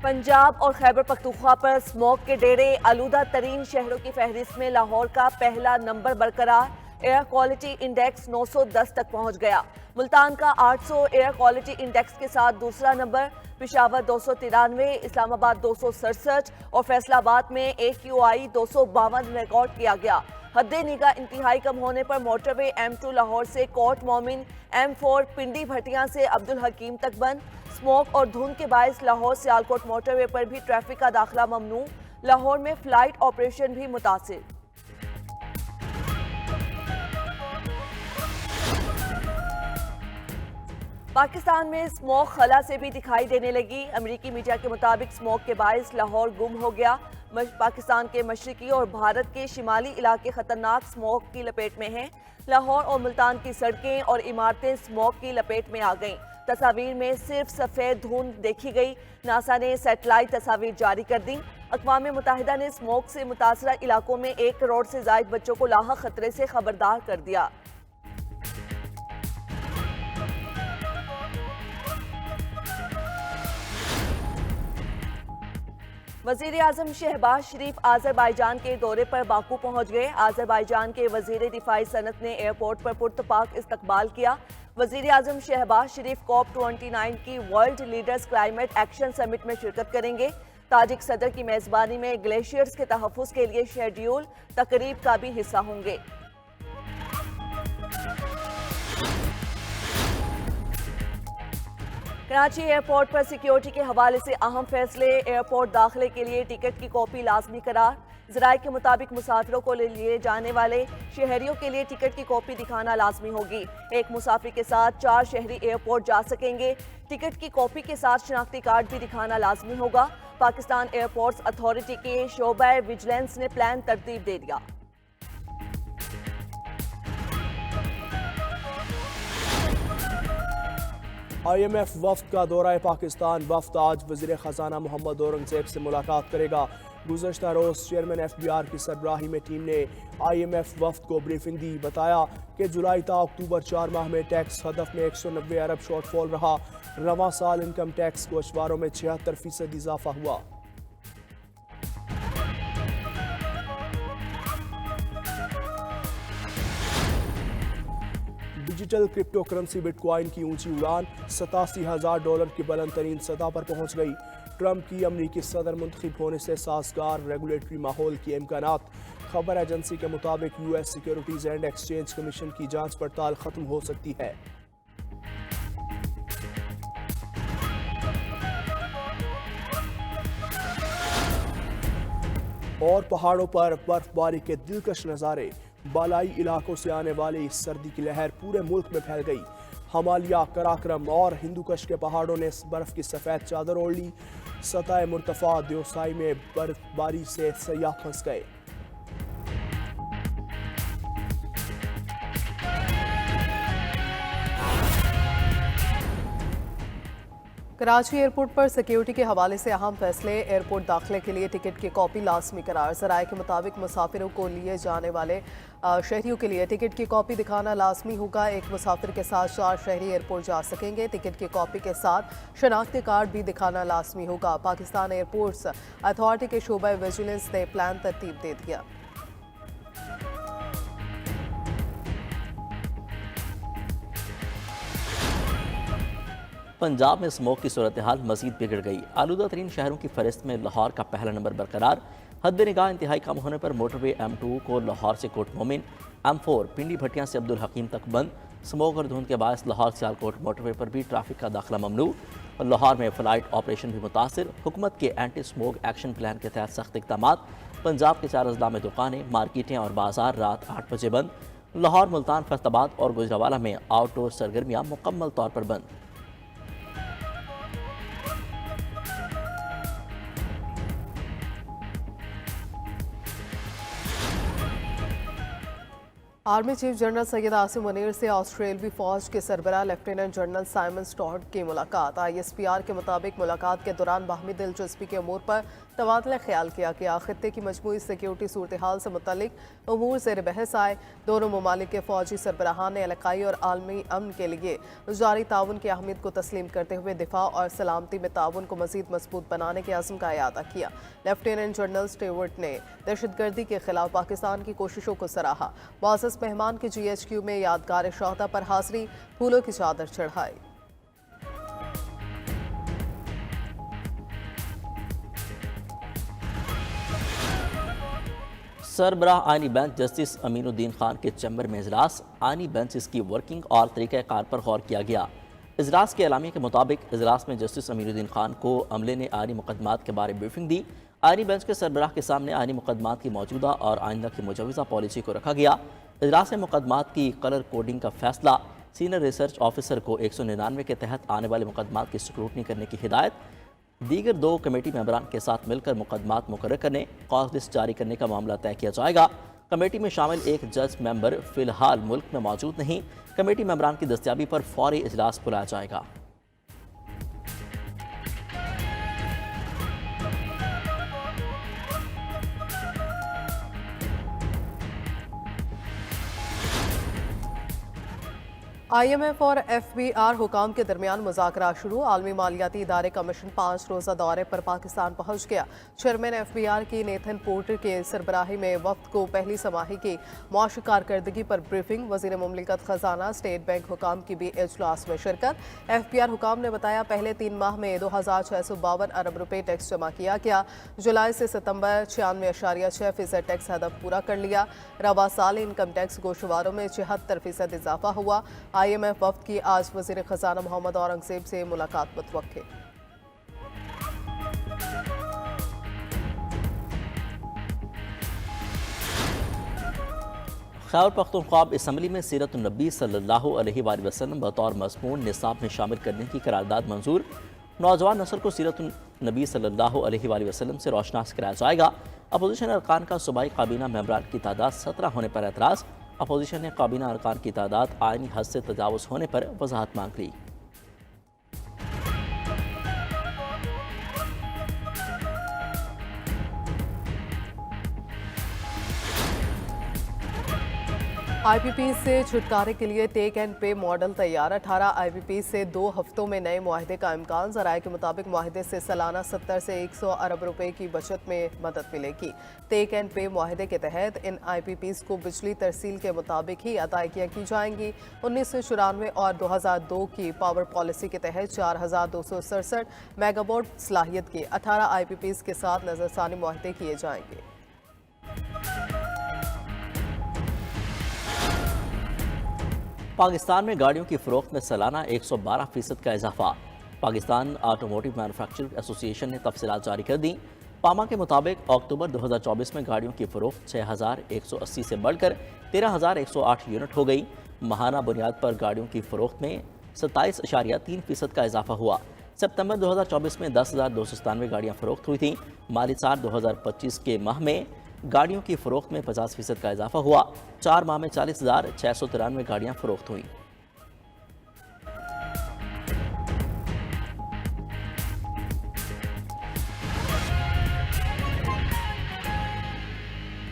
पंजाब और खैबर पख्तूनख्वा पर स्मॉग के डेरे, आलूदा तरीन शहरों की फहरिस्त में लाहौर का पहला नंबर बरकरार। एयर क्वालिटी इंडेक्स 910 तक पहुंच गया। मुल्तान का 800 एयर क्वालिटी इंडेक्स के साथ दूसरा नंबर, पिशावर 293, इस्लामाबाद 267 और फैसलाबाद में AQI 252 रिकॉर्ड किया गया। हद्दे निगाह इंतहाई कम होने पर मोटरवे M2 लाहौर से कोट मोमिन, M4 पिंडी भटियां से अब्दुल हकीम तक बंद। स्मोक और धुंध के बायस लाहौर सियालकोट मोटरवे पर भी ट्रैफिक का दाखिला ममनू। लाहौर में फ्लाइट ऑपरेशन भी मुतासिर। पाकिस्तान में स्मोक खला से भी दिखाई देने लगी। अमेरिकी मीडिया के मुताबिक स्मोक के बायस लाहौर गुम हो गया। पाकिस्तान के मशरकी और भारत के शिमाली इलाके खतरनाक स्मोक की लपेट में हैं। लाहौर और मुल्तान की सड़कें और इमारतें स्मोक की लपेट में आ गईं। तस्वीर में सिर्फ सफ़ेद धुंध देखी गई। नासा ने सैटेलाइट तस्वीर जारी कर दी। अक़वाम मुत्तहिदा ने स्मोक से मुतासरा इलाकों में 1 करोड़ से ज़ायद बच्चों को लाहक खतरे से खबरदार कर दिया। वज़ीर आज़म शहबाज शरीफ आज़रबाईजान के दौरे पर बाकू पहुंच गए। आज़रबाईजान के वज़ीर दिफाई सनत ने एयरपोर्ट पर पुरतपाक इस्तकबाल किया। वज़ीर आज़म शहबाज शरीफ COP29 की world leaders climate action summit में शिरकत करेंगे। ताजिक सदर की मेज़बानी में ग्लेशियर्स के तहफ़्फ़ुज़ के लिए शेड्यूल तकरीब का भी हिस्सा होंगे। कराची एयरपोर्ट पर सिक्योरिटी के हवाले से अहम फैसले। एयरपोर्ट दाखिले के लिए टिकट की कॉपी लाजमी करार। ज़राए के मुताबिक मुसाफिरों को लिए जाने वाले शहरियों के लिए टिकट की कॉपी दिखाना लाजमी होगी। एक मुसाफिर के साथ 4 शहरी एयरपोर्ट जा सकेंगे। टिकट की कॉपी के साथ शनाख्ती कार्ड भी दिखाना लाजमी होगा। पाकिस्तान एयरपोर्ट्स अथॉरिटी के शोबा विजिलेंस ने प्लान तरतीब दे दिया। IMF वफ्द का दौरा पाकिस्तान। वफ्द आज वज़ीर ख़जाना मोहम्मद औरंगज़ेब से मुलाकात करेगा। गुज़श्ता रोज़ चेयरमैन FBR की सरबराही में टीम ने IMF वफ्द को ब्रीफिंग दी। बताया कि जुलाई ता अक्टूबर 4 माह में टैक्स हदफ में 190 अरब शॉर्टफॉल रहा। रवां साल इनकम टैक्स को अशवारों में 76% इजाफा हुआ। डिजिटल क्रिप्टो करेंसी बिटकॉइन की ऊंची उड़ान, $87,000 की बुलंद तरीन सतह पर पहुंच गई। ट्रंप की अमरीकी सदर मुंतखब होने से साजगार रेगुलेटरी माहौल की इम्कानात। खबर एजेंसी के मुताबिक US securities and exchange commission की जांच पड़ताल खत्म हो सकती है। और पहाड़ों पर बर्फबारी के दिलकश नज़ारे। बालाई इलाकों से आने वाली इस सर्दी की लहर पूरे मुल्क में फैल गई। हिमालय, कराक्रम और हिंदुकश के पहाड़ों ने बर्फ की सफ़ेद चादर ओढ़ ली। सतह मुर्तफा देवसाई में बर्फबारी से सयाह फंस गए। कराची एयरपोर्ट पर सिक्योरिटी के हवाले से अहम फैसले। एयरपोर्ट दाखिले के लिए टिकट की कॉपी लाजमी करार। ज़राए के मुताबिक मुसाफिरों को लिए जाने वाले शहरियों के लिए टिकट की कॉपी दिखाना लाजमी होगा। एक मुसाफिर के साथ 4 शहरी एयरपोर्ट जा सकेंगे। टिकट की कॉपी के साथ शनाख्ती कार्ड भी दिखाना लाजमी होगा। पाकिस्तान एयरपोर्ट्स अथॉरिटी के शोबा विजिलेंस ने प्लान तरतीब दे दिया। पंजाब में स्मोक की सूरत हाल मजीद बिगड़ गई। आलूदा तरीन शहरों की फहरिस्त में लाहौर का पहला नंबर बरकरार। हद निगाह इंतहाई कम होने पर मोटरवे M2 को लाहौर से कोट मोमिन, M4 पिंडी भटियां से अब्दुल हकीम तक बंद। स्मोक और धुंध के बायस लाहौर सियालकोट मोटरवे पर भी ट्रैफिक का दाखिला ममनू। लाहौर में फ्लाइट ऑपरेशन भी मुतासिर। हुकूमत के एंटी स्मोक एक्शन प्लान के तहत सख्त इक़दाम। पंजाब के 4 अजला में दुकानें, मार्केटें और बाजार रात 8 बजे बंद। लाहौर, मुल्तान, फैसलाबाद और गुजरावाला में आउटडोर सरगर्मियाँ मुकम्मल तौर पर बंद। Army chief general Syed Asim Munir से ऑस्ट्रेलवी फौज के सरबराह लेफ्टिनेंट जनरल साइमन स्टॉर्ट की मुलाकात। ISPR के मुताबिक मुलाकात के दौरान बाहमी दिलचस्पी के अमूर पर तबादला ख्याल किया गया। खित्ते की मजमूई सिक्योरिटी सूरत हाल से मुतल्लिक अमूर ज़ेर बहस आए। दोनों ममालिक के फौजी सरबराहान ने इलाकाई और आलमी अमन के लिए जारी ताउन की अहमियत को तस्लीम करते हुए दिफा और सलामती में ताउन को मजीद मजबूत बनाने के अज़्म का इयादा किया। लेफ्टिनेंट जनरल स्टीवर्ट ने दहशतगर्दी के खिलाफ पाकिस्तान की कोशिशों को सराहा। मुअज़्ज़ज़ मेहमान की GHQ में यादगार शहादा पर हाजिरी, फूलों की चादर चढ़ाई। सरबराह आइनी बेंच जस्टिस अमीनुद्दीन खान के चैम्बर में इजलास। आइनी बेंच इसकी वर्किंग और तरीक़ाकार पर गौर किया गया। इजलास के एलामिया के मुताबिक इजलास में जस्टिस अमीनुद्दीन खान को अमले ने आइनी मुकदमात के बारे में ब्रीफिंग दी। आइनी बेंच के सरबराह के सामने आइनी मुकदमात की मौजूदा और आइंदा की मुजवज़ा पॉलिसी को रखा गया। इजलास में मुकदमात की कलर कोडिंग का फैसला, सीनियर रिसर्च ऑफिसर को 199 के तहत आने वाले मुकदमात की स्क्रूटनी करने की हिदायत, दीगर 2 कमेटी मेंबरान के साथ मिलकर मुकदमात मुकर्रर करने, कॉज लिस्ट जारी करने का मामला तय किया जाएगा। कमेटी में शामिल एक जज मेंबर फिलहाल मुल्क में मौजूद नहीं। कमेटी मेंबरान की दस्तयाबी पर फौरी इजलास बुलाया जाएगा। IMF और FBR हुकाम के दरमियान मुज़ाकरा शुरू। आलमी मालियाती इदारे का मिशन 5 रोज़ा दौरे पर पाकिस्तान पहुंच गया। चेयरमैन FBR की नेथन पोर्टर के सरबराही में वफ्द को पहली समाही की मुआशी कारकर्दगी पर ब्रीफिंग। वज़ीर मुमलिकत ख़जाना स्टेट बैंक हुकाम की भी इजलास में शिरकत। FBR हुकाम ने बताया पहले 3 माह में 2652 अरब रुपये टैक्स जमा किया गया। जुलाई से सितंबर 96.6% टैक्स हदफ पूरा कर लिया। रवा साल इनकम टैक्स गोशवारों में 76% इजाफा हुआ। IMF वफ्द की आज वज़ीर ख़जाना मोहम्मद औरंगज़ेब से मुलाकात मुतवक्किल। खैबर पख्तूनख्वा असम्बली में सीरत नबी सल्लल्लाहु अलैहि वसल्लम बतौर मज़मून निसाब में शामिल करने की करारदाद मंजूर। नौजवान नस्ल को सीरत नबी सल्लल्लाहु अलैहि वसल्लम से रोशनास कराया जाएगा। अपोजिशन अरकान का सूबाई काबीना मेंबरान की तादाद 17 होने पर एतराज़। अपोजिशन ने काबीना अरकान की तादाद आइनी हद से तजावुज़ होने पर वजाहत मांग ली। IPP से छुटकारे के लिए टेक एंड पे मॉडल तैयार। 18 IPP से 2 हफ्तों में नए मुआहदे का इम्कान। ज़राए के मुताबिक मुआहदे से सालाना 70 से 100 अरब रुपए की बचत में मदद मिलेगी। टेक एंड पे मुआहदे के तहत इन IPPs को बिजली तरसील के मुताबिक ही अदायगियाँ की जाएंगी। 1994 और 2002 की पावर पॉलिसी के तहत 4267 मेगावाट सलाहियत के 18 IPPs के साथ नजरसानी मुआहदे किए जाएंगे। पाकिस्तान में गाड़ियों की फ़रोख्त में सालाना 112% का इजाफा। पाकिस्तान ऑटोमोटिव मैन्युफैक्चरिंग एसोसिएशन ने तफसीलात जारी कर दी। पामा के मुताबिक अक्टूबर 2024 में गाड़ियों की फ़रोख्त 6180 से बढ़कर 13108 यूनिट हो गई। माहाना बुनियाद पर गाड़ियों की फ़रोख्त में 27.3% का इजाफा हुआ। सितंबर 2024 में 10,297 गाड़ियाँ फ़रोख्त हुई थीं। माली साल 2025 के माह में गाड़ियों की फ़रोख्त में 50% का इजाफा हुआ। 4 माह में 40,693 गाड़ियाँ फ़रोख्त हुईं।